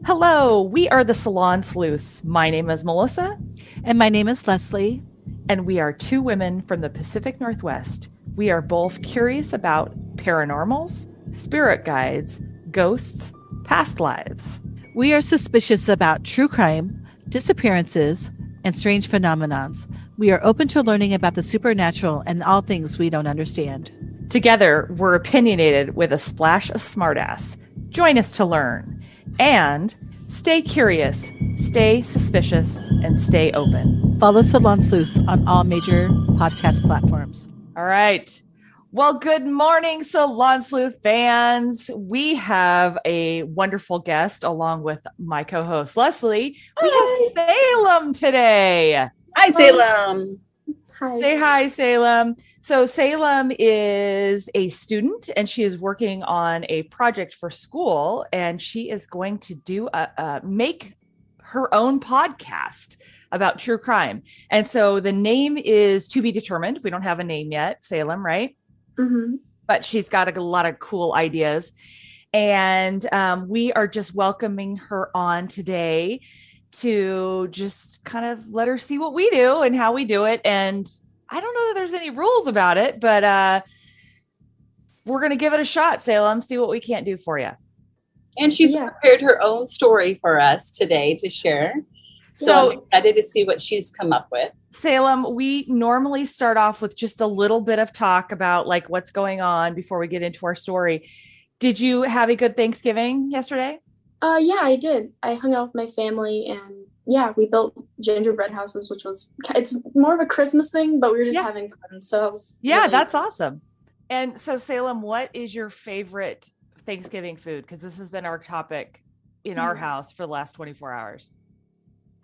Hello, we are the Salon Sleuths. My name is Melissa. And my name is Leslie. And we are two women from the Pacific Northwest. We are both curious about paranormals, spirit guides, ghosts, past lives. We are suspicious about true crime, disappearances, and strange phenomenons. We are open to learning about the supernatural and all things we don't understand. Together, we're opinionated with a splash of smartass. Join us to learn. And stay curious, stay suspicious, and stay open. Follow Salon Sleuths on all major podcast platforms. All right. Well, good morning, Salon Sleuth fans. We have a wonderful guest along with my co-host, Leslie. We have Salem today. Hi, Salem. Hi. Say hi, Salem. So Salem is a student and she is working on a project for school, and she is going to do make her own podcast about true crime. And so the name is to be determined. We don't have a name yet, Salem, right? Mm-hmm. But she's got a lot of cool ideas. And we are just welcoming her on today to just kind of let her see what we do and how we do it. And I don't know that there's any rules about it, but we're going to give it a shot, Salem, see what we can't do for you. And she's prepared her own story for us today to share. So I'm excited to see what she's come up with. Salem, we normally start off with just a little bit of talk about like what's going on before we get into our story. Did you have a good Thanksgiving yesterday? Yeah, I did. I hung out with my family and we built gingerbread houses, it's more of a Christmas thing, but we were just having fun. So it was that's awesome. And so Salem, what is your favorite Thanksgiving food? Because this has been our topic in our house for the last 24 hours.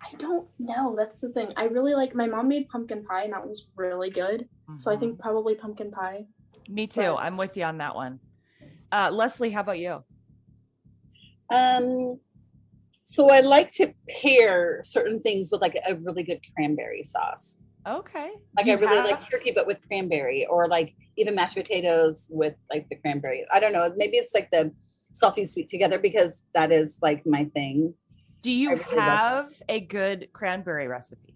I don't know. That's the thing. I really my mom made pumpkin pie and that was really good. Mm-hmm. So I think probably pumpkin pie. Me too. But I'm with you on that one. Leslie, how about you? So I like to pair certain things with like a really good cranberry sauce. Okay. Like I really like turkey, but with cranberry, or like even mashed potatoes with like the cranberry. I don't know. Maybe it's like the salty sweet together because that is like my thing. Do you have a good cranberry recipe?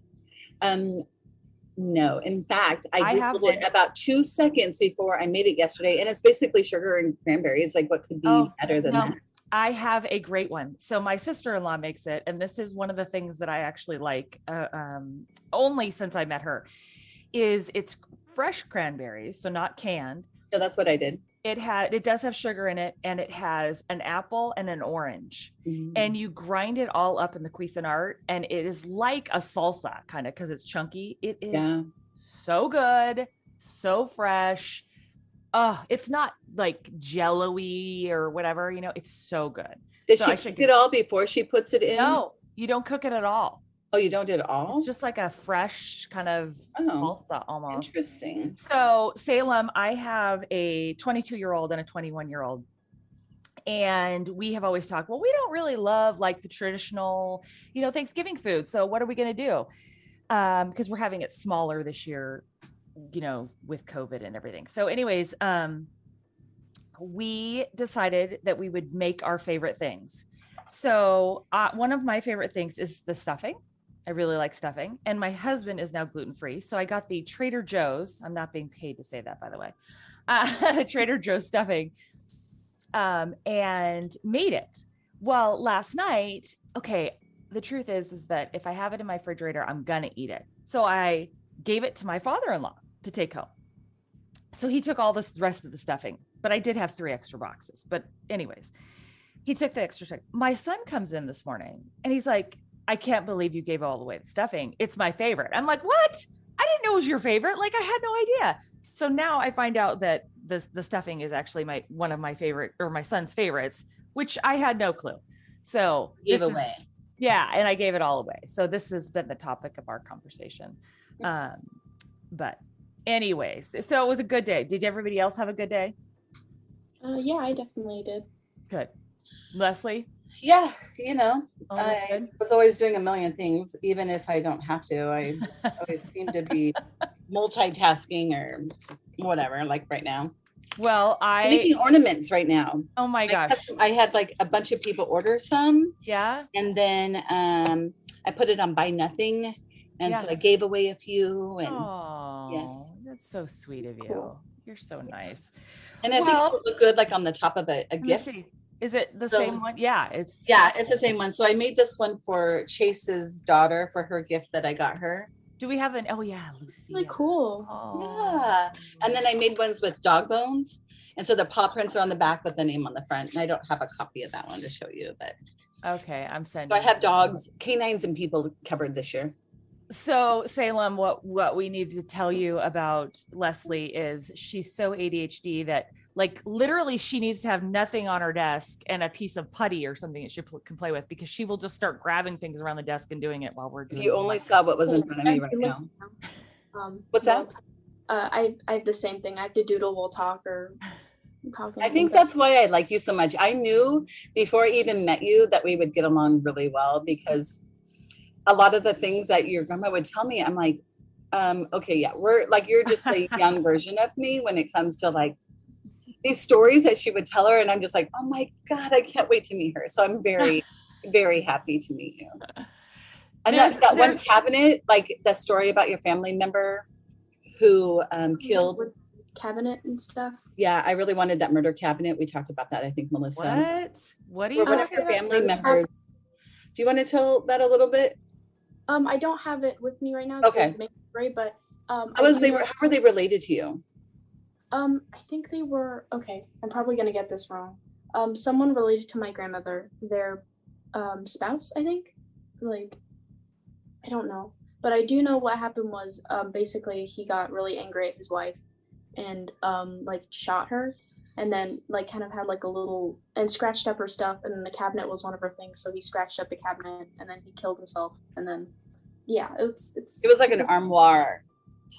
No. In fact, I Googled it about 2 seconds before I made it yesterday. And it's basically sugar and cranberries. Like what could be better than that? I have a great one. So my sister-in-law makes it. And this is one of the things that I actually like, only since I met her, is it's fresh cranberries. So not canned. So that's what I did. It does have sugar in it, and it has an apple and an orange, and you grind it all up in the Cuisinart, and it is like a salsa kind of, because it's chunky. It is so good, so fresh. It's not like jello-y or whatever, it's so good. Did she cook it all before she puts it in? No, you don't cook it at all. Oh, you don't do it at all? It's just like a fresh kind of salsa almost. Interesting. So Salem, I have a 22-year-old and a 21-year-old. And we have always talked, well, we don't really love like the traditional, Thanksgiving food. So what are we going to do? Because we're having it smaller this year, with COVID and everything. So anyways, we decided that we would make our favorite things. So one of my favorite things is the stuffing. I really like stuffing, and my husband is now gluten-free. So I got the Trader Joe's. I'm not being paid to say that, by the way. Trader Joe's stuffing, and made it. Well, last night, the truth is that if I have it in my refrigerator, I'm going to eat it. So I gave it to my father-in-law to take home. So he took all the rest of the stuffing, but I did have 3 extra boxes. But anyways, he took the extra stuff. My son comes in this morning and he's like, I can't believe you gave all away the stuffing. It's my favorite. I'm like, what? I didn't know it was your favorite. Like I had no idea. So now I find out that the stuffing is actually one of my favorite, or my son's favorites, which I had no clue. So give away. And I gave it all away. So this has been the topic of our conversation. But anyways, so it was a good day. Did everybody else have a good day? Yeah, I definitely did. Good. Leslie? Yeah, I was always doing a million things, even if I don't have to. I always seem to be multitasking or whatever, like right now. Well, I'm making ornaments right now. Oh my gosh. I had like a bunch of people order some. Yeah. And then I put it on Buy Nothing. And so I gave away a few. And yes, that's so sweet of you. Cool. You're so nice. And I think it would look good like on the top of a gift. Is it the same one? Yeah, it's the same one. So I made this one for Chase's daughter for her gift that I got her. Do we have Lucy? Really cool. Yeah. And then I made ones with dog bones. And so the paw prints are on the back with the name on the front. And I don't have a copy of that one to show you, but okay, I'm sending. So I have dogs, canines, and people covered this year. So Salem, what we need to tell you about Leslie is she's so ADHD that like literally she needs to have nothing on her desk and a piece of putty or something that she can play with, because she will just start grabbing things around the desk and doing it while we're doing it. You only saw what was in front of me right now. What's that? I have the same thing. I have to doodle while talking. I think that's why I like you so much. I knew before I even met you that we would get along really well, because a lot of the things that your grandma would tell me, I'm like, okay, yeah, we're like, you're just a young version of me when it comes to like these stories that she would tell her. And I'm just like, oh my God, I can't wait to meet her. So I'm very, very happy to meet you. And that one cabinet, like the story about your family member who killed cabinet and stuff. Yeah, I really wanted that murder cabinet. We talked about that, I think, Melissa. What are you one of your family members? Do you want to tell that a little bit? I don't have it with me right now. Okay. Right, but how were they related to you? I think they were okay. I'm probably gonna get this wrong. Someone related to my grandmother, their spouse, I think. Like, I don't know, but I do know what happened was basically he got really angry at his wife and like shot her, and then like kind of had like a little and scratched up her stuff, and then the cabinet was one of her things, so he scratched up the cabinet and then he killed himself, and then it was like an armoire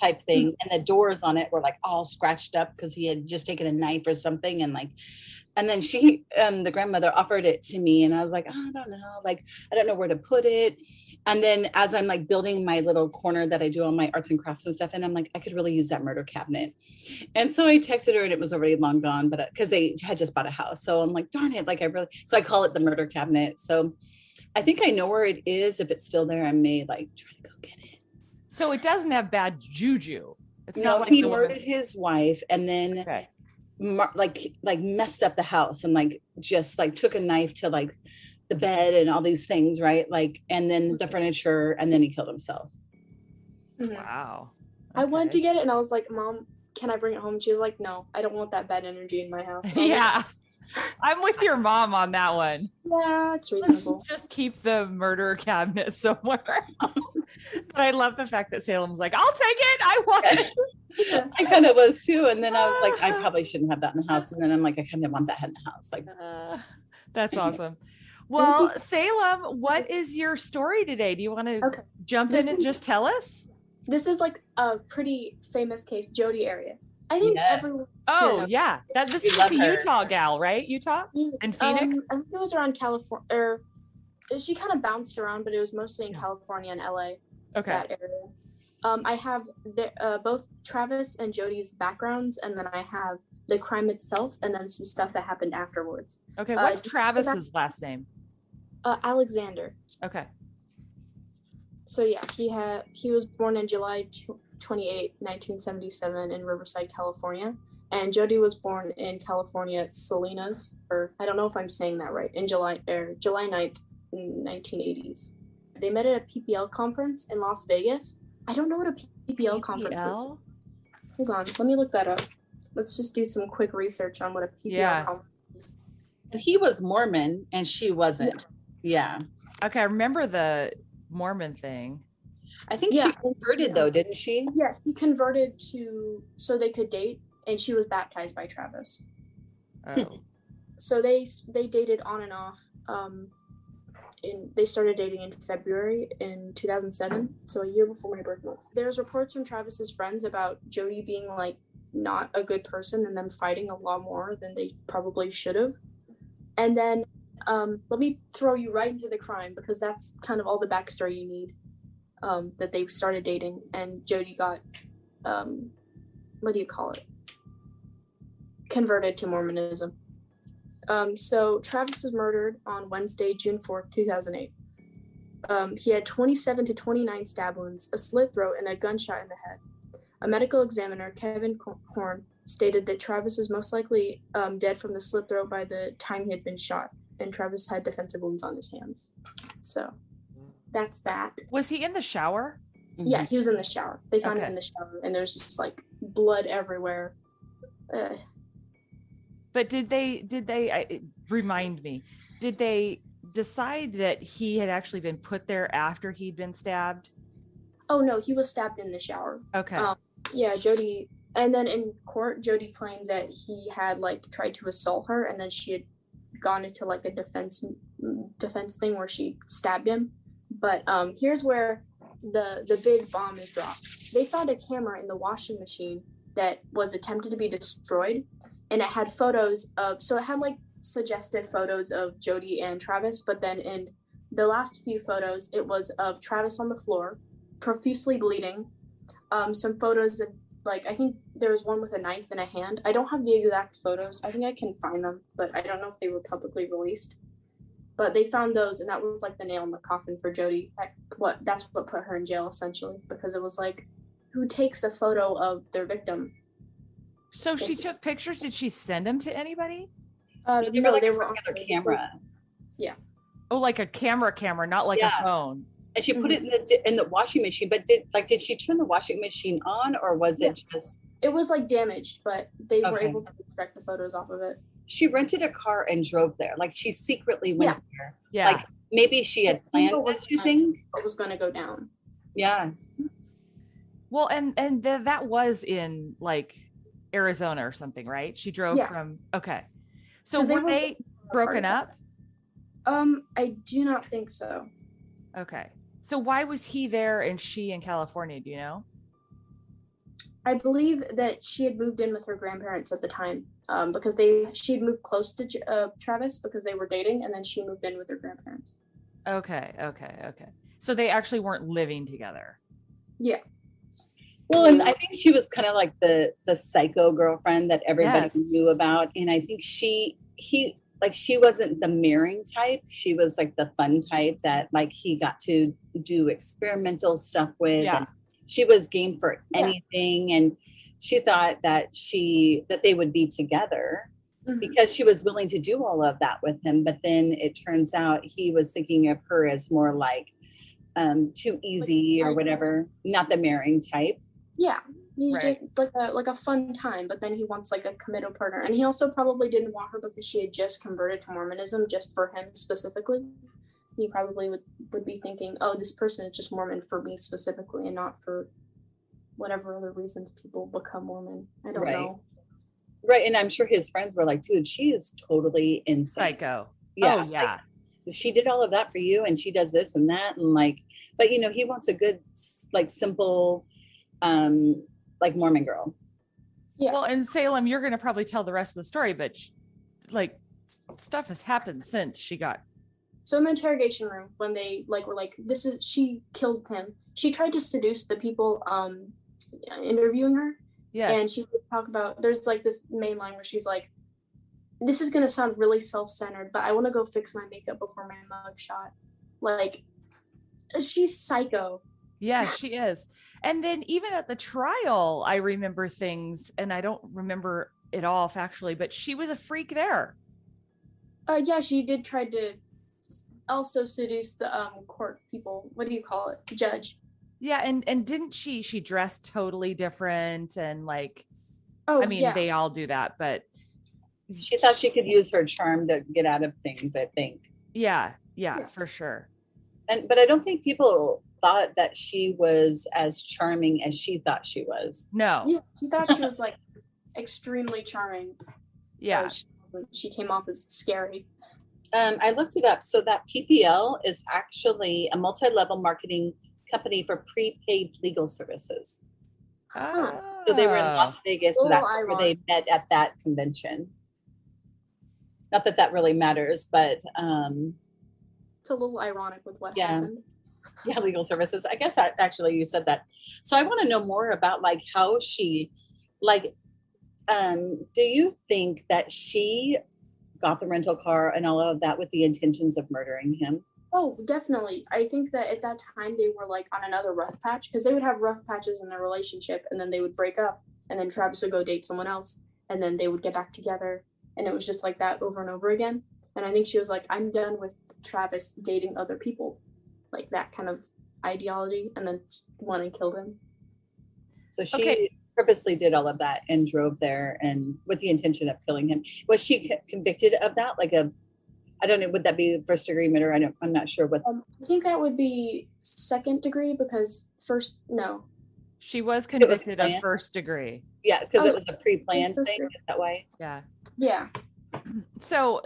type thing, and the doors on it were like all scratched up because he had just taken a knife or something, and then she the grandmother offered it to me, and I was like, oh, I don't know, like I don't know where to put it. And then as I'm like building my little corner that I do all my arts and crafts and stuff, and I'm like, I could really use that murder cabinet. And so I texted her, and it was already long gone, but because they had just bought a house. So I'm like, darn it, like so I call it the murder cabinet. So I think I know where it is. If it's still there, I may like try to go get it. So it doesn't have bad juju. It's not like he murdered his wife and then like messed up the house and like just like took a knife to like the bed and all these things, right? Like, and then the furniture, and then he killed himself. Wow. Okay. I went to get it and I was like, Mom, can I bring it home? She was like, no, I don't want that bad energy in my house. Yeah. I'm with your mom on that one. Yeah, it's reasonable. Just keep the murder cabinet somewhere else. But I love the fact that Salem's like, I'll take it. I want it. Yeah, I kind of was too. And then I was like, I probably shouldn't have that in the house. And then I'm like, I kind of want that in the house. Like, that's awesome. Well, Salem, what is your story today? Do you want to jump in and just tell us? This is like a pretty famous case, Jodi Aries. I think everyone. Oh, yeah. This is the Utah gal, right? Utah and Phoenix? I think it was around California. Or she kind of bounced around, but it was mostly in California and LA. Okay. That area. I have both Travis and Jodi's backgrounds, and then I have the crime itself, and then some stuff that happened afterwards. Okay, what's Travis's last name? Alexander. Okay. So yeah, he was born in July 28, 1977 in Riverside, California, and Jodi was born in California at Salinas, or I don't know if I'm saying that right, in July 9th in 1980s. They met at a PPL conference in Las Vegas. I don't know what a PPL conference is. Hold on, let me look that up. Let's just do some quick research on what a PPL conference is. He was Mormon and she wasn't. Yeah. Okay, I remember the Mormon thing. I think she converted though, didn't she? Yeah, she converted so they could date, and she was baptized by Travis. Oh. So they dated on and off. They started dating in February in 2007, so a year before my birthday. There's reports from Travis's friends about Jodi being like not a good person and them fighting a lot more than they probably should have. And then let me throw you right into the crime, because that's kind of all the backstory you need. That they started dating, and Jodi got what do you call it? converted to Mormonism. So Travis was murdered on Wednesday, June 4th, 2008. He had 27 to 29 stab wounds, a slit throat, and a gunshot in the head. A medical examiner, Kevin Horn, stated that Travis was most likely dead from the slit throat by the time he had been shot, and Travis had defensive wounds on his hands. So that's that. Was he in the shower? Yeah, he was in the shower. They found him in the shower, and there's just like blood everywhere. But did they remind me, did they decide that he had actually been put there after he'd been stabbed? Oh no, he was stabbed in the shower. Okay. Yeah, Jodi, and then in court, Jodi claimed that he had like tried to assault her, and then she had gone into like a defense thing where she stabbed him. But here's where the big bomb is dropped. They found a camera in the washing machine that was attempted to be destroyed, and it had photos of, so it had like suggestive photos of Jodi and Travis, but then in the last few photos, it was of Travis on the floor, profusely bleeding. Some photos of, like, I think there was one with a knife in a hand. I don't have the exact photos. I think I can find them, but I don't know if they were publicly released. But they found those, and that was like the nail in the coffin for Jodi. That's what put her in jail, essentially, because it was like, who takes a photo of their victim? So she took pictures. Did she send them to anybody? No, they were on their camera. Yeah. Oh, like a camera, not like a phone. And she put it in the washing machine. But did she turn the washing machine on, or was it just? It was like damaged, but they were able to extract the photos off of it. She rented a car and drove there. Like she secretly went there. Yeah. Like maybe she had planned this. You think? What was going to go down? Yeah. Well, and that was in like Arizona or something, right? She drove from. Okay. So were they broken up? I do not think so. Okay. So why was he there and she in California? Do you know? I believe that she had moved in with her grandparents at the time, because she'd moved close to Travis because they were dating, and then she moved in with her grandparents. Okay. So they actually weren't living together. Yeah. Well, and I think she was kind of like the psycho girlfriend that everybody knew about, and I think she wasn't the marrying type. She was like the fun type that like he got to do experimental stuff with. Yeah. And she was game for anything, and she thought that they would be together because she was willing to do all of that with him. But then it turns out he was thinking of her as more like too easy or whatever, not the marrying type. Yeah. He's just like a fun time, but then he wants like a committed partner. And he also probably didn't want her because she had just converted to Mormonism just for him specifically. He probably would be thinking, oh, this person is just Mormon for me specifically and not for whatever other reasons people become Mormon. I don't know. Right. And I'm sure his friends were like, dude, she is totally insane. Psycho. Yeah. Oh, yeah. Like, she did all of that for you and she does this and that. And like, but you know, he wants a good, like simple, like Mormon girl. Yeah. Well, in Salem, you're going to probably tell the rest of the story, but like stuff has happened since she got. So in the interrogation room, when they were like, she killed him. She tried to seduce the people interviewing her. Yeah. And she would talk about, there's like this main line where she's like, this is going to sound really self-centered, but I want to go fix my makeup before my mugshot. Like, she's psycho. Yeah, she is. And then even at the trial, I remember things, and I don't remember it all factually, but she was a freak there. Yeah, she did try to also seduce the court people. What do you call it? Judge. Yeah, and didn't she dressed totally different and like, I mean, they all do that, but she thought she could use her charm to get out of things, I think. Yeah, for sure. But I don't think people thought that she was as charming as she thought she was. No. Yeah, she thought she was like extremely charming. Yeah. She came off as scary. I looked it up. So that PPL is actually a multi-level marketing company for prepaid legal services. So they were in Las Vegas, and that's where they met at that convention. Not that really matters, but it's a little ironic with what happened. Yeah, legal services. I guess actually you said that. So I want to know more about like how she, like, Do you think that she got the rental car and all of that with the intentions of murdering him? Oh, definitely. I think that at that time they were like on another rough patch because they would have rough patches in their relationship and then they would break up and then Travis would go date someone else and then they would get back together and it was just like that over and over again. And I think she was like, I'm done with Travis dating other people, like that kind of ideology, and then went and killed him. So she purposely did all of that and drove there and with the intention of killing him. Was she convicted of that? Like I don't know, would that be first degree murder? I'm not sure what. I think that would be second degree because no. She was convicted of first degree. Yeah, because it was a pre-planned thing. Is that why? Yeah. Yeah. So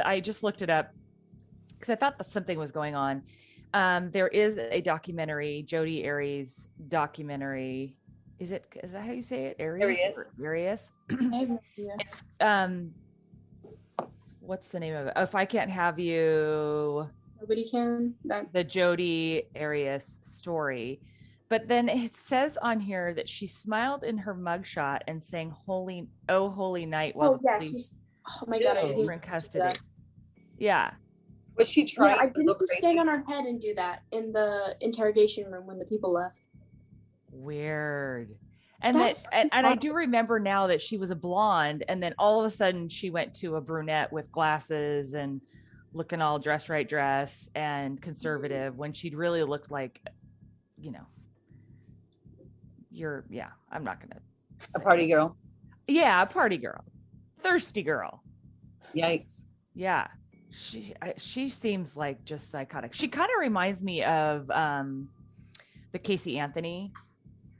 I just looked it up because I thought something was going on. There is a documentary, Jodi Aries documentary. Is that how you say it? Aries? It's, what's the name of it? Oh, If I Can't Have You. Nobody can. The Jodi Aries story. But then it says on here that she smiled in her mugshot and sang "Holy Night" while oh my God, I didn't were in custody. Yeah. Was she trying? Yeah, I didn't stand on her head and do that in the interrogation room when the people left. Weird. And I do remember now that she was a blonde, and then all of a sudden she went to a brunette with glasses and looking all dress and conservative when she'd really looked like, I'm not gonna a party girl. Yeah, a party girl, thirsty girl. Yikes. Yeah, she seems like just psychotic. She kind of reminds me of the Casey Anthony.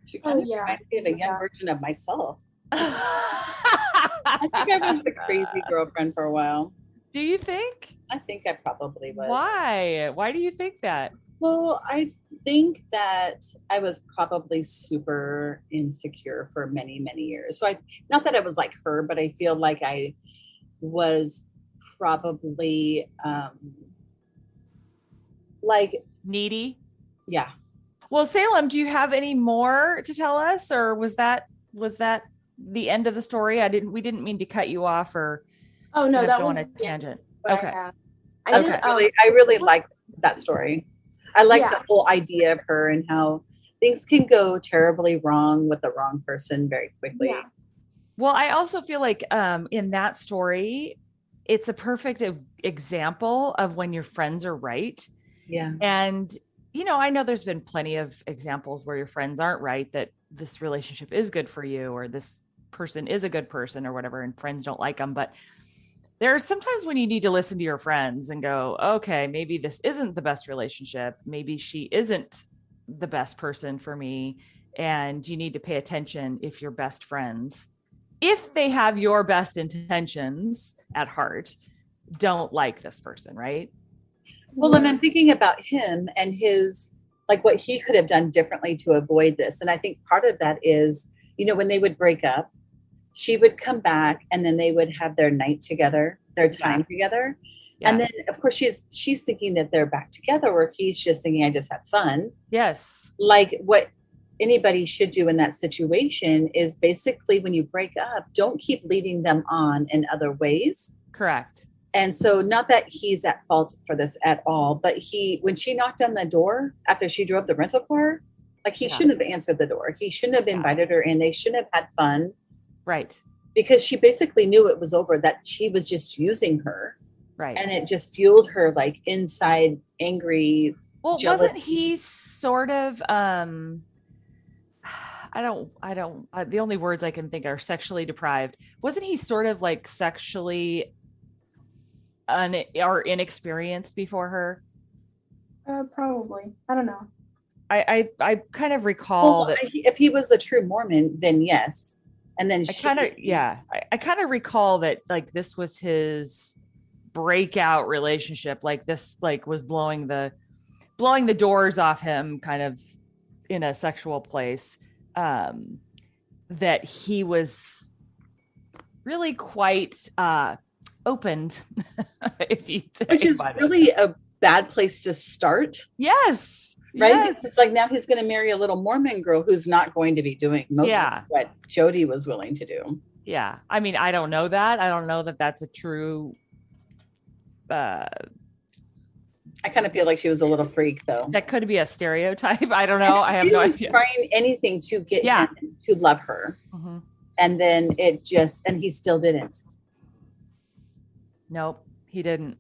She kind of reminds me of a young version of myself. I think I was the crazy girlfriend for a while. Do you think? I think I probably was. Why do you think that? Well, I think that I was probably super insecure for many, many years. So not that I was like her, but I feel like I was probably like needy. Yeah. Well, Salem, do you have any more to tell us, or was that the end of the story? We didn't mean to cut you off or that go was on a tangent. Okay. I really like that story. I like the whole idea of her and how things can go terribly wrong with the wrong person very quickly. Yeah. Well, I also feel like in that story, it's a perfect example of when your friends are right. Yeah. And, I know there's been plenty of examples where your friends aren't right, that this relationship is good for you or this person is a good person or whatever, and friends don't like them. But there are sometimes when you need to listen to your friends and go, okay, maybe this isn't the best relationship. Maybe she isn't the best person for me. And you need to pay attention if you're best friends, if they have your best intentions at heart, don't like this person, right? Well, and I'm thinking about him and his, like what he could have done differently to avoid this. And I think part of that is, when they would break up, she would come back and then they would have their night together, their time together. Yeah. And then of course she's thinking that they're back together, where he's just thinking, I just had fun. Yes. Like what anybody should do in that situation is basically when you break up, don't keep leading them on in other ways. Correct. And so not that he's at fault for this at all, but when she knocked on the door after she drove the rental car, like he shouldn't have answered the door. He shouldn't have invited her in. They shouldn't have had fun. Right. Because she basically knew it was over, that she was just using her. Right. And it just fueled her like inside angry. Well, jealous. Wasn't he sort of, the only words I can think are sexually deprived. Wasn't he sort of like sexually or inexperienced before her? Probably. I don't know. I kind of recall that if he was a true Mormon, then yes. And then I kind of recall that like this was his breakout relationship. Like this, like was blowing the doors off him kind of in a sexual place. That he was really quite opened, if you which is really a bad place to start. Yes. Right? Yes. It's like now he's going to marry a little Mormon girl who's not going to be doing most of what Jodi was willing to do. Yeah. I mean, I don't know that. I don't know that that's a true. I kind of feel like she was a little freak, though. That could be a stereotype. I don't know. I have She no was idea. trying anything to get him to love her. Mm-hmm. And then and he still didn't. Nope, he didn't.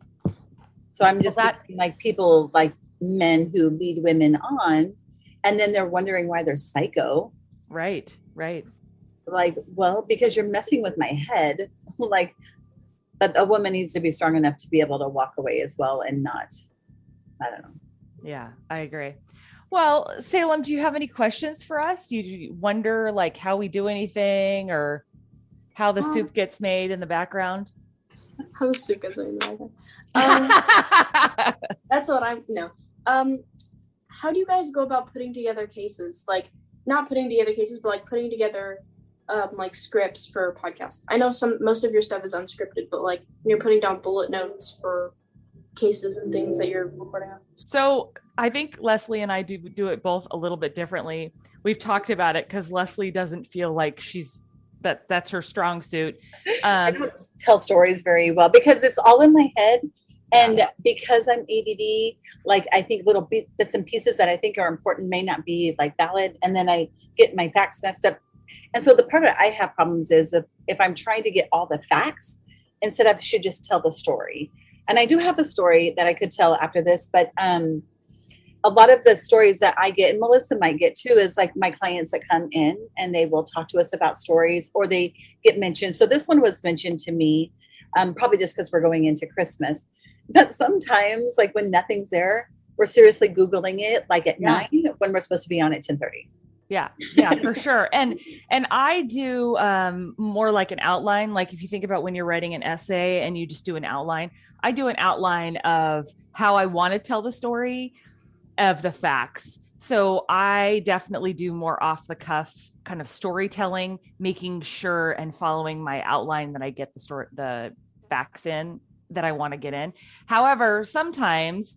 So I'm just thinking, like, people, like men who lead women on, and then they're wondering why they're psycho. Right. Like, well, because you're messing with my head. Like, but a woman needs to be strong enough to be able to walk away as well and not, I don't know. Yeah, I agree. Well, Salem, do you have any questions for us? Do you wonder like how we do anything or how the soup gets made in the background? How the soup gets made in the background. That's what how do you guys go about putting together cases? Like not putting together cases, but like putting together like scripts for podcasts. I know most of your stuff is unscripted, but like you're putting down bullet notes for cases and things that you're recording on. So I think Leslie and I do it both a little bit differently. We've talked about it because Leslie doesn't feel like that's her strong suit. I don't tell stories very well because it's all in my head. And because I'm ADD, like I think little bits and pieces that I think are important may not be like valid. And then I get my facts messed up. And so the part that I have problems is if I'm trying to get all the facts, instead I should just tell the story. And I do have a story that I could tell after this, but a lot of the stories that I get, and Melissa might get too, is like my clients that come in and they will talk to us about stories or they get mentioned. So this one was mentioned to me, probably just because we're going into Christmas. But sometimes, like when nothing's there, we're seriously Googling it like at 9 when we're supposed to be on at 10:30. Yeah, for sure. And I do more like an outline. Like if you think about when you're writing an essay and you just do an outline, I do an outline of how I want to tell the story, of the facts. So I definitely do more off the cuff kind of storytelling, making sure and following my outline that I get the facts in that I want to get in. However, sometimes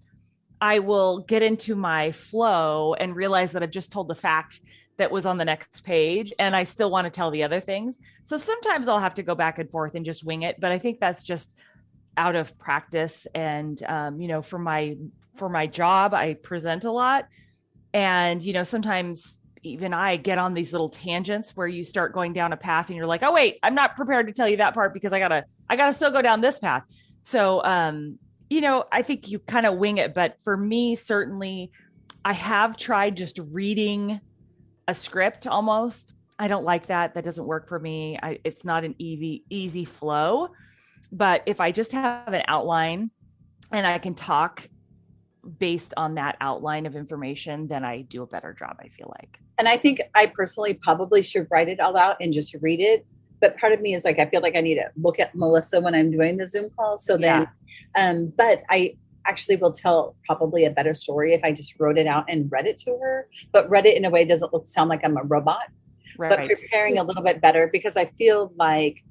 I will get into my flow and realize that I've just told the fact that was on the next page and I still want to tell the other things. So sometimes I'll have to go back and forth and just wing it. But I think that's just out of practice. And, for my job, I present a lot. And, sometimes even I get on these little tangents where you start going down a path and you're like, oh, wait, I'm not prepared to tell you that part because I gotta still go down this path. So, I think you kind of wing it. But for me, certainly I have tried just reading a script almost. I don't like that. That doesn't work for me. It's not an easy flow. But if I just have an outline and I can talk based on that outline of information, then I do a better job, I feel like. And I think I personally probably should write it all out and just read it. But part of me is like, I feel like I need to look at Melissa when I'm doing the Zoom call. So then, but I actually will tell probably a better story if I just wrote it out and read it to her, but read it in a way that doesn't sound like I'm a robot, but preparing a little bit better because I feel like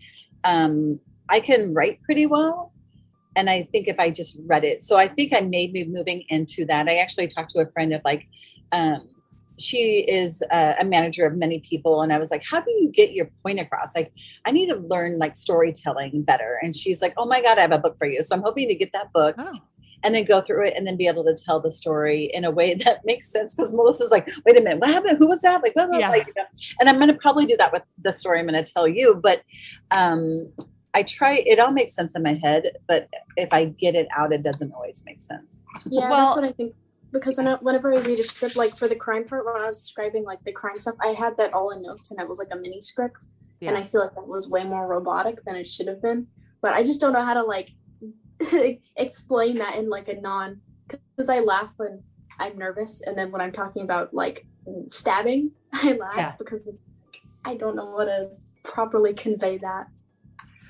I can write pretty well. And I think if I just read it, so I think I may be moving into that. I actually talked to a friend of like, she is a manager of many people. And I was like, how do you get your point across? Like, I need to learn like storytelling better. And she's like, oh my God, I have a book for you. So I'm hoping to get that book and then go through it and then be able to tell the story in a way that makes sense. Because Melissa's like, wait a minute, what happened? Who was that? Like, blah, blah, blah. And I'm going to probably do that with the story I'm going to tell you. But I try, it all makes sense in my head. But if I get it out, it doesn't always make sense. Yeah, that's what I think. Because whenever I read a script, like for the crime part, when I was describing like the crime stuff, I had that all in notes and it was like a mini script. Yeah. And I feel like that was way more robotic than it should have been. But I just don't know how to like explain that in like a because I laugh when I'm nervous. And then when I'm talking about like stabbing, I laugh because I don't know how to properly convey that.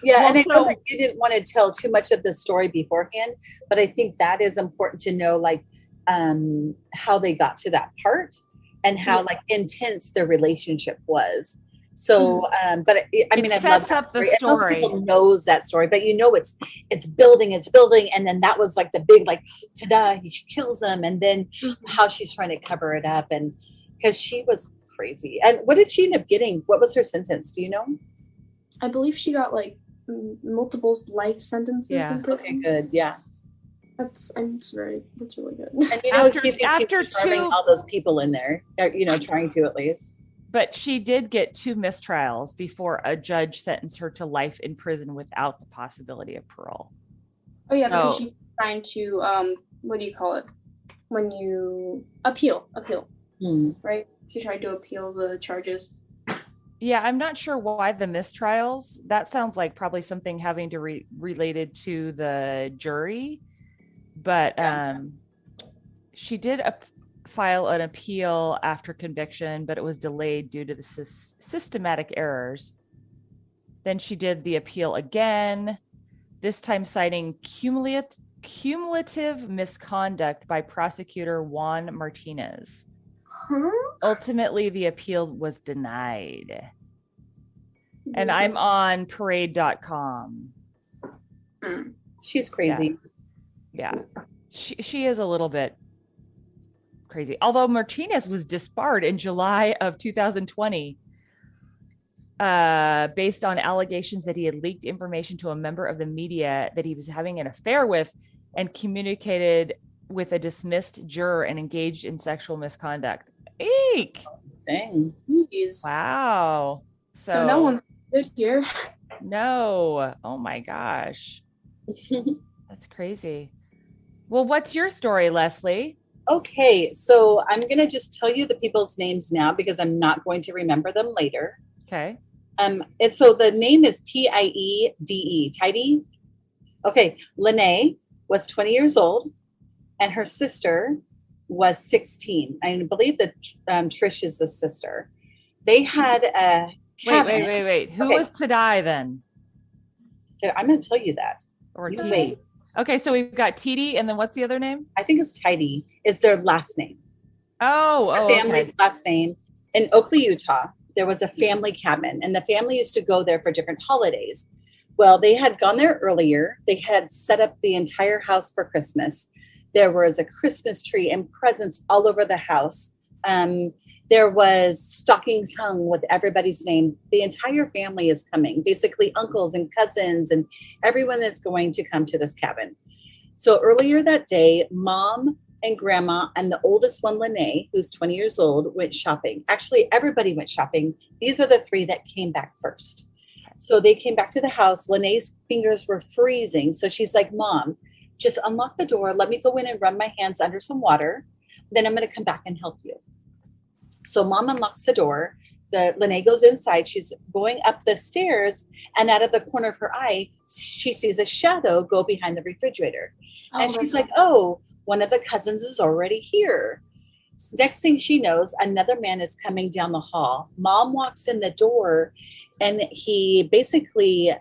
Yeah, and I know that you didn't want to tell too much of the story beforehand, but I think that is important to know, like, how they got to that part and how like intense their relationship was. So, but I mean, I love sets that up the story. And most story. people knows that story, but you know, it's building, and then that was like the big like, ta-da! She kills him, and then how she's trying to cover it up, and because she was crazy. And what did she end up getting? What was her sentence? Do you know? I believe she got like multiple life sentences. Yeah. Okay, good. Yeah. That's really good. And you know, After- she thinks after she's charming two- all those people in there, you know, trying to at least. But she did get 2 mistrials before a judge sentenced her to life in prison without the possibility of parole. Oh yeah, So- because she's trying to what do you call it? When you appeal, right? She tried to appeal the charges. Yeah, I'm not sure why the mistrials. That sounds like probably something having to related to the jury. But she did file an appeal after conviction, but it was delayed due to the systematic errors. Then she did the appeal again, this time citing cumulative misconduct by prosecutor Juan Martinez. Huh? Ultimately, the appeal was denied. And I'm on parade.com. She's crazy. Yeah. She is a little bit crazy. Although Martinez was disbarred in July of 2020 based on allegations that he had leaked information to a member of the media that he was having an affair with and communicated with a dismissed juror and engaged in sexual misconduct. Eek! Dang. Jeez. Wow. So no one's good here. No. Oh my gosh. That's crazy. Well, what's your story, Leslie? Okay, so I'm going to just tell you the people's names now because I'm not going to remember them later. Okay. So the name is Tiede, Tidy. Okay, Lene was 20 years old and her sister was 16. I believe that Trish is the sister. They had a cabin. Wait. Who Okay. was to die then? I'm going to tell you that. Or You TD? wait. Okay, so we've got TD, and then what's the other name? I think it's Tidy is their last name. Oh, Family's okay. last name. In Oakley, Utah, there was a family cabin, and the family used to go there for different holidays. Well, they had gone there earlier. They had set up the entire house for Christmas. There was a Christmas tree and presents all over the house. There was stockings hung with everybody's name. The entire family is coming, basically uncles and cousins and everyone that's going to come to this cabin. So earlier that day, mom and grandma and the oldest one, Lene, who's 20 years old, went shopping. Actually, everybody went shopping. These are the 3 that came back first. So they came back to the house. Lene's fingers were freezing. So she's like, Mom, just unlock the door. Let me go in and run my hands under some water. Then I'm going to come back and help you. So mom unlocks the door. Lene goes inside. She's going up the stairs, and out of the corner of her eye, she sees a shadow go behind the refrigerator. And she's like, oh, one of the cousins is already here. So next thing she knows, another man is coming down the hall. Mom walks in the door, and he basically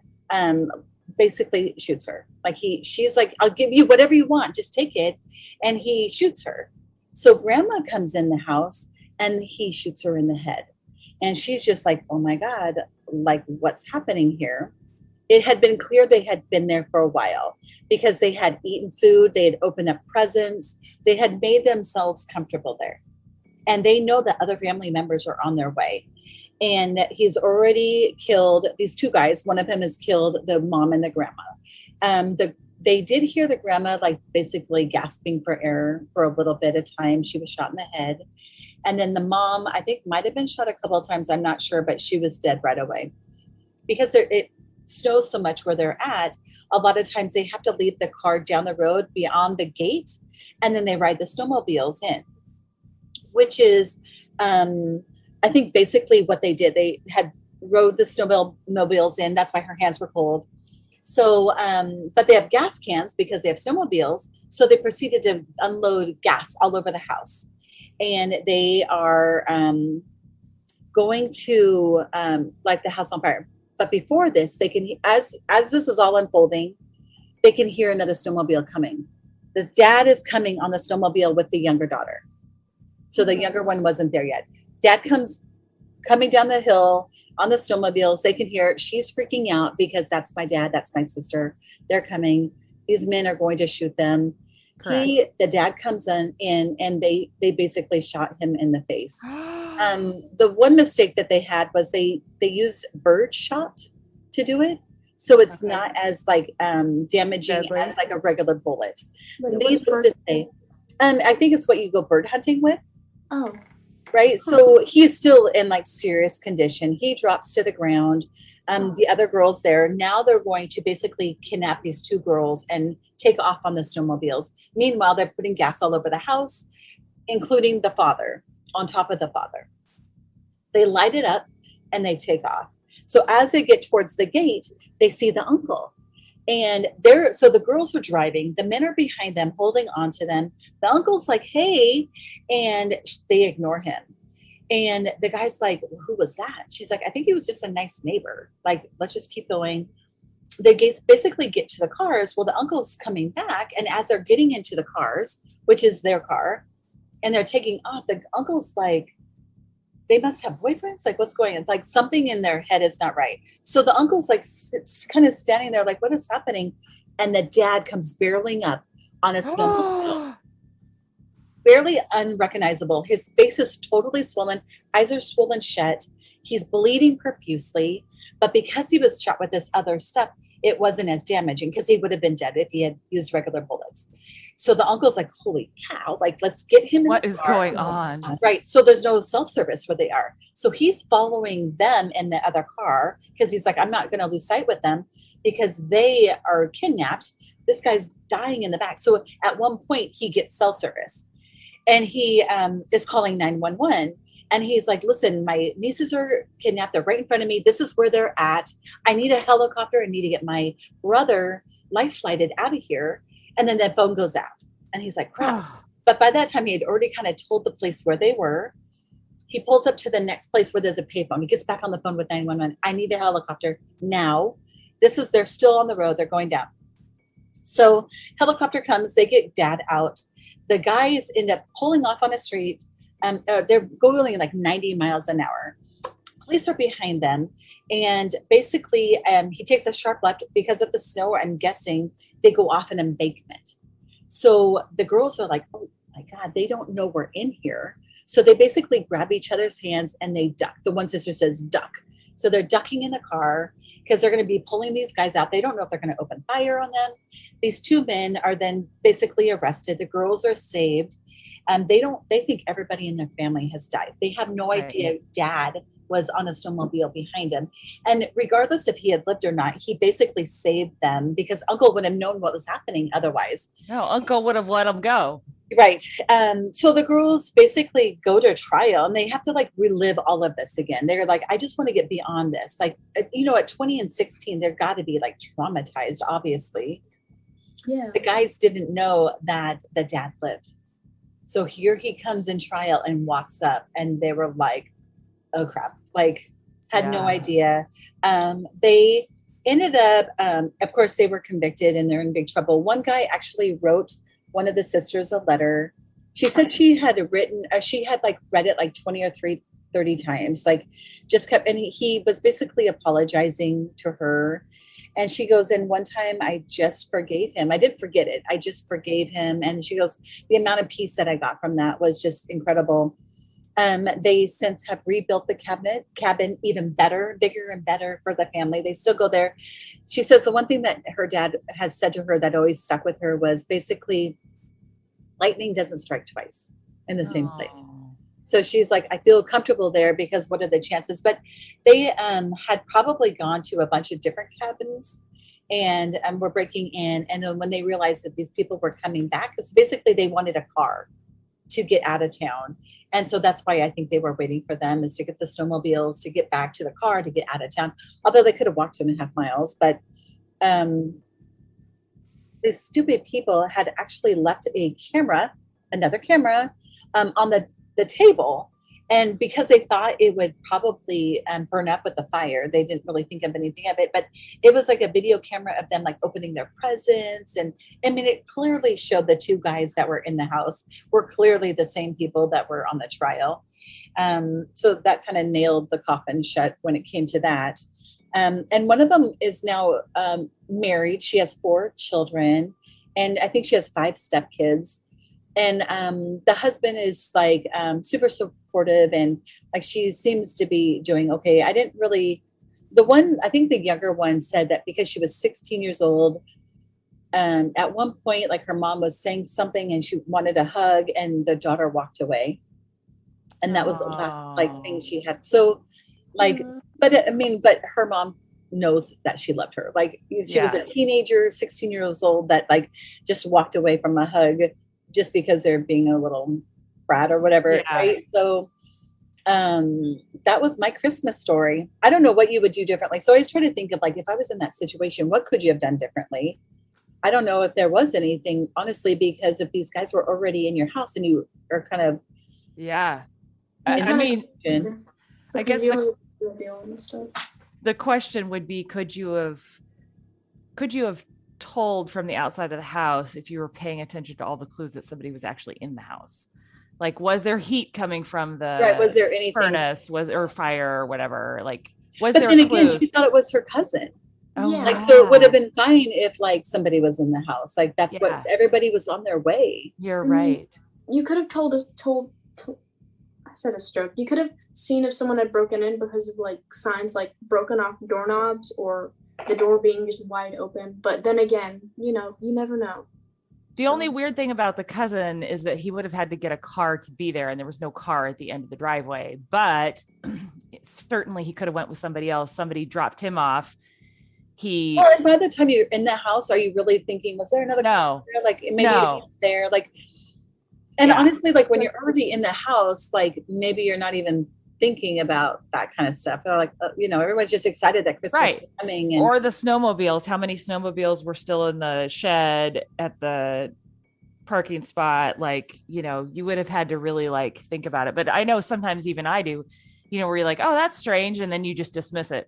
shoots her. Like she's like, I'll give you whatever you want. Just take it. And he shoots her. So grandma comes in the house, and he shoots her in the head. And she's just like, oh my God, like what's happening here? It had been clear they had been there for a while because they had eaten food. They had opened up presents. They had made themselves comfortable there. And they know that other family members are on their way. And he's already killed these 2 guys. One of them has killed the mom and the grandma. They did hear the grandma like basically gasping for air for a little bit of time. She was shot in the head. And then the mom, I think, might have been shot a couple of times. I'm not sure, but she was dead right away. Because it snows so much where they're at, a lot of times they have to leave the car down the road beyond the gate, and then they ride the snowmobiles in, which is, I think, basically what they did. They had rode the snowmobiles in. That's why her hands were cold. So, but they have gas cans because they have snowmobiles. So they proceeded to unload gas all over the house. And they are going to light the house on fire. But before this, they can, as this is all unfolding, they can hear another snowmobile coming. The dad is coming on the snowmobile with the younger daughter. So the younger one wasn't there yet. Dad comes coming down the hill, on the snowmobiles. They can hear it. She's freaking out because that's my dad, that's my sister. They're coming. These men are going to shoot them. Correct. The dad comes in and they basically shot him in the face. The one mistake that they had was they used bird shot to do it. So it's Okay. not as like damaging Deadly. as like a regular bullet. Wait, what's Needless bird- to say, I think it's what you go bird hunting with, Oh, right? So he's still in like serious condition. He drops to the ground. The other girls there, now they're going to basically kidnap these two girls and take off on the snowmobiles. Meanwhile, they're putting gas all over the house, including the father, on top of the father. They light it up and they take off. So as they get towards the gate, they see the uncle. And so the girls are driving, the men are behind them, holding on to them. The uncle's like, hey, and they ignore him. And the guy's like, well, who was that? She's like, I think he was just a nice neighbor. Like, let's just keep going. They basically get to the cars. Well, the uncle's coming back. And as they're getting into the cars, which is their car, and they're taking off, the uncle's like, they must have boyfriends. Like, what's going on? Like, something in their head is not right. So the uncle's like kind of standing there, like, what is happening? And the dad comes barreling up on a snowmobile, barely unrecognizable. His face is totally swollen. Eyes are swollen shut. He's bleeding profusely. But because he was shot with this other stuff, it wasn't as damaging because he would have been dead if he had used regular bullets. So the uncle's like, holy cow, like, let's get him in What the is car. going on? Right. So there's no self-service where they are. So he's following them in the other car because he's like, I'm not going to lose sight with them because they are kidnapped. This guy's dying in the back. So at one point he gets self-service and he is calling 911. And he's like, listen, my nieces are kidnapped. They're right in front of me. This is where they're at. I need a helicopter. I need to get my brother life flighted out of here. And then that phone goes out. And he's like, crap. But by that time, he had already kind of told the police where they were. He pulls up to the next place where there's a payphone. He gets back on the phone with 911. I need a helicopter now. They're still on the road. They're going down. So helicopter comes. They get dad out. The guys end up pulling off on a street. They're going like 90 miles an hour. Police are behind them. And basically, he takes a sharp left because of the snow. I'm guessing they go off an embankment. So the girls are like, oh my God, they don't know we're in here. So they basically grab each other's hands and they duck. The one sister says, duck. So they're ducking in the car because they're going to be pulling these guys out. They don't know if they're going to open fire on them. These two men are then basically arrested. The girls are saved. They think everybody in their family has died. They have no idea dad was on a snowmobile behind him. And regardless if he had lived or not, he basically saved them because uncle would have known what was happening otherwise. No, uncle would have let him go. Right. So the girls basically go to trial and they have to like relive all of this again. They're like, I just want to get beyond this. Like, you know, at 20 and 16, they're got to be like traumatized, obviously. yeah. The guys didn't know that the dad lived. So here he comes in trial and walks up and they were like, oh crap, like had no idea. They ended up, of course they were convicted and they're in big trouble. One guy actually wrote one of the sisters a letter. She said she had read it like 20 or 30 times, like just kept, and he was basically apologizing to her. And she goes, and one time I just forgave him. I didn't forget it. I just forgave him. And she goes, the amount of peace that I got from that was just incredible. They since have rebuilt the cabin even better, bigger and better for the family. They still go there. She says the one thing that her dad has said to her that always stuck with her was basically lightning doesn't strike twice in the same place. So she's like, I feel comfortable there because what are the chances? But they had probably gone to a bunch of different cabins and were breaking in. And then when they realized that these people were coming back, because basically they wanted a car to get out of town. And so that's why I think they were waiting for them, is to get the snowmobiles, to get back to the car, to get out of town. Although they could have walked 2.5 miles. But these stupid people had actually left another camera on the table. And because they thought it would probably burn up with the fire, they didn't really think of anything of it. But it was like a video camera of them like opening their presents. And I mean, it clearly showed the two guys that were in the house were clearly the same people that were on the trial. So that kind of nailed the coffin shut when it came to that. And one of them is now married. She has 4 children, and I think she has 5 stepkids. And the husband is like super supportive, and like she seems to be doing okay. I think the younger one said that because she was 16 years old, at one point, like her mom was saying something and she wanted a hug, and the daughter walked away. And that was the last like thing she had. So like, but her mom knows that she loved her. Like she was a teenager, 16 years old, that like just walked away from a hug just because they're being a little brat or whatever. Yeah. Right. So that was my Christmas story. I don't know what you would do differently. So I was trying to think of like, if I was in that situation, what could you have done differently? I don't know if there was anything, honestly, because if these guys were already in your house and you are kind of. Yeah. I mean, I guess the question would be, could you have told from the outside of the house if you were paying attention to all the clues that somebody was actually in the house? Like, was there heat coming from the was there anything furnace, or fire or whatever? Like, was but there then again, she thought it was her cousin. Oh, yeah. Like, so it would have been fine if like somebody was in the house. Like that's what everybody was on their way. You're right. You could have told I said a stroke. You could have seen if someone had broken in because of like signs like broken off doorknobs or the door being just wide open. But then again, you never know. The only weird thing about the cousin is that he would have had to get a car to be there, and there was no car at the end of the driveway. But certainly he could have went with somebody else. Somebody dropped him off. And by the time you're in the house, are you really thinking, was there another car there? Like maybe there, like. And honestly, like when you're already in the house, like maybe you're not even thinking about that kind of stuff. Or like, everyone's just excited that Christmas is coming. Or the snowmobiles. How many snowmobiles were still in the shed at the parking spot? Like, you would have had to really like think about it. But I know sometimes even I do, where you're like, oh, that's strange. And then you just dismiss it.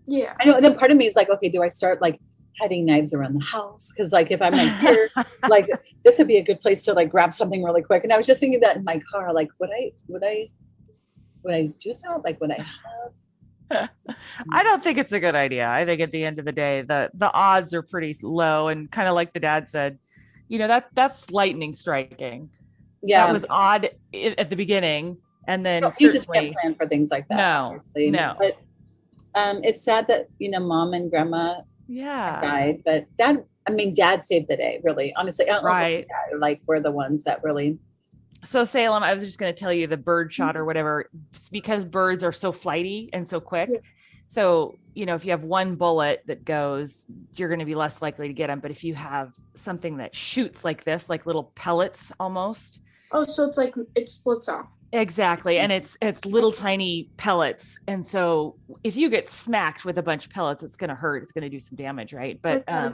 Yeah. I know. And then part of me is like, okay, do I start like hiding knives around the house? Because like if I'm like here, like this would be a good place to like grab something really quick. And I was just thinking that in my car, like would I do that? Like would I have? I don't think it's a good idea. I think at the end of the day, the odds are pretty low, and kind of like the dad said, that's lightning striking. Yeah, that was odd at the beginning, and then you just can't plan for things like that. No. But it's sad that mom and grandma died, but dad saved the day, really, honestly. Right. Like we're the ones that really. So Salem, I was just going to tell you the bird shot or whatever, because birds are so flighty and so quick. Yeah. So, if you have one bullet that goes, you're going to be less likely to get them. But if you have something that shoots like this, like little pellets almost. Oh, so it's like it splits off. Exactly. And it's little tiny pellets. And so if you get smacked with a bunch of pellets, it's going to hurt. It's going to do some damage. Right. But a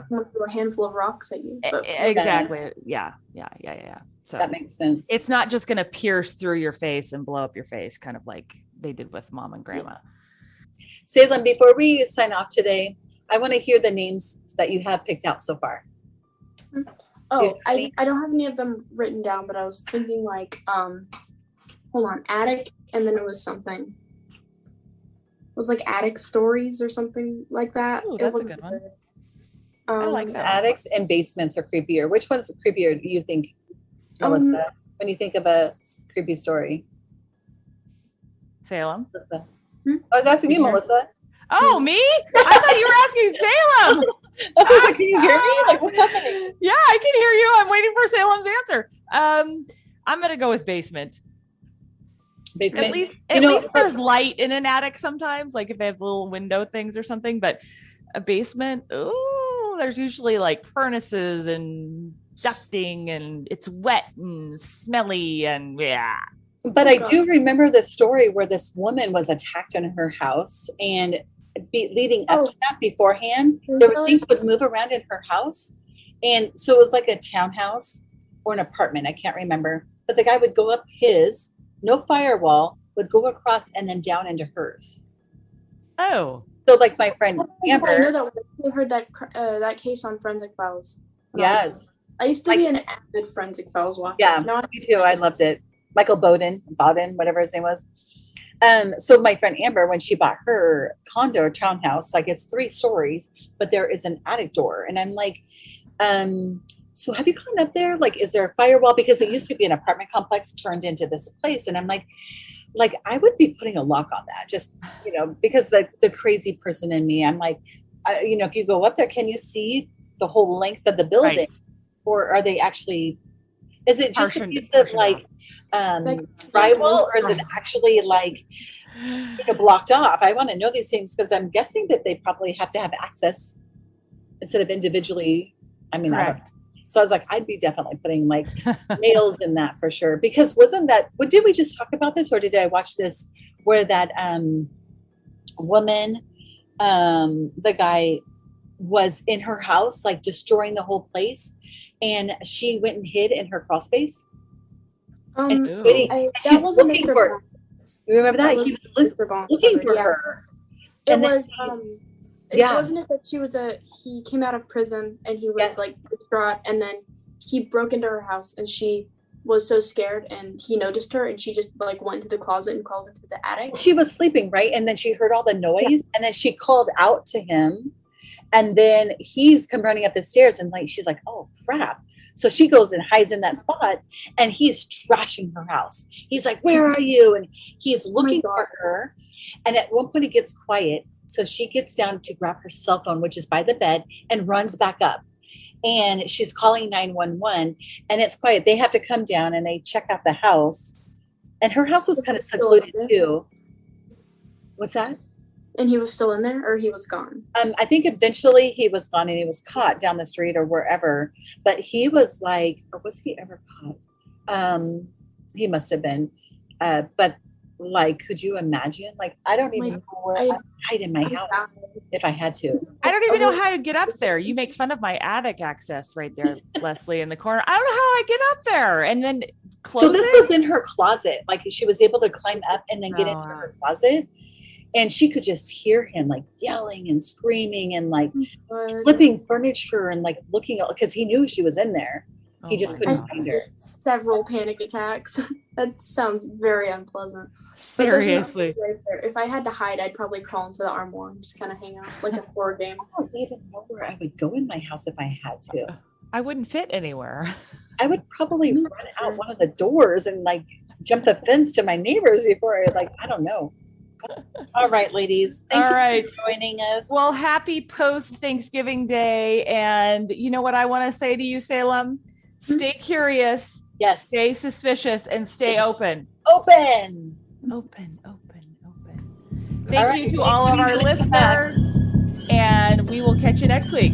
handful of rocks at you. Exactly. Yeah. So that makes sense. It's not just going to pierce through your face and blow up your face, kind of like they did with mom and grandma. Salem, before we sign off today, I want to hear the names that you have picked out so far. Oh, I don't have any of them written down, but I was thinking like, hold on, attic, and then it was something. It was like attic stories or something like that. Oh, that's a good one. I like that. Attics and basements are creepier. Which one's creepier do you think, Melissa, when you think of a creepy story? Salem? I was asking you, Melissa. Oh, me? I thought you were asking Salem. I was like, can you hear me? Like, what's happening? Yeah, I can hear you. I'm waiting for Salem's answer. I'm going to go with basement. Basement. At least there's light in an attic sometimes, like if they have little window things or something. But a basement, there's usually like furnaces and ducting, and it's wet and smelly, and But I do remember the story where this woman was attacked in her house, and leading up to that beforehand, there were things would move around in her house. And so it was like a townhouse or an apartment. I can't remember. But the guy would go up his no firewall, would go across and then down into hers. Oh, So like my friend I know Amber, that we heard that case on Forensic Files. yes, I used to be an avid Forensic Files watcher. yeah, me too. I loved it. Michael Bowden, whatever his name was. So my friend Amber, when she bought her condo or townhouse, like it's 3 stories, but there is an attic door. And I'm like, so have you gone up there? Like, is there a firewall? Because it used to be an apartment complex turned into this place. And I'm like I would be putting a lock on that, just, because the crazy person in me, I'm like, if you go up there, can you see the whole length of the building? Right. Or are they actually, is it just a piece of drywall, or is it actually like, blocked off? I want to know these things because I'm guessing that they probably have to have access instead of individually. I mean, so I was like, I'd be definitely putting like nails in that for sure. Because did we just talk about this, or did I watch this where that woman, the guy was in her house, like destroying the whole place, and she went and hid in her crawl space? And she's looking for. You remember that? He was looking for her. It was wasn't it that he came out of prison and he was like distraught, and then he broke into her house and she was so scared and he noticed her and she just like went to the closet and crawled into the attic. She was sleeping, right? And then she heard all the noise and then she called out to him, and then he's come running up the stairs and like she's like, oh crap. So she goes and hides in that spot, and he's trashing her house. He's like, where are you? And he's looking for her. And at one point it gets quiet. So she gets down to grab her cell phone, which is by the bed, and runs back up. And she's calling 911, and it's quiet. They have to come down and they check out the house. And her house was kind of secluded too. What's that? And he was still in there, or he was gone? I think eventually he was gone and he was caught down the street or wherever. But he was like, or was he ever caught? He must have been. But like, could you imagine? Like, I don't even know where I'd hide in my house if I had to. I don't even know how to get up there. You make fun of my attic access right there, Leslie, in the corner. I don't know how I get up there. And then close So this was in her closet. Like she was able to climb up and then get into her closet. And she could just hear him like yelling and screaming and like flipping furniture and like looking, because he knew she was in there. He just couldn't find her. Several panic attacks. That sounds very unpleasant. Seriously. Right there. If I had to hide, I'd probably crawl into the armoire and just kind of hang out like a horror game. I don't even know where I would go in my house if I had to. I wouldn't fit anywhere. I would probably run out one of the doors and like jump the fence to my neighbors before I don't know. All right, ladies. Thank you for joining us. Well, happy post-Thanksgiving Day. And you know what I want to say to you, Salem? Stay curious. Yes. Stay suspicious and stay open. Open. Thank you to all of our listeners. And we will catch you next week.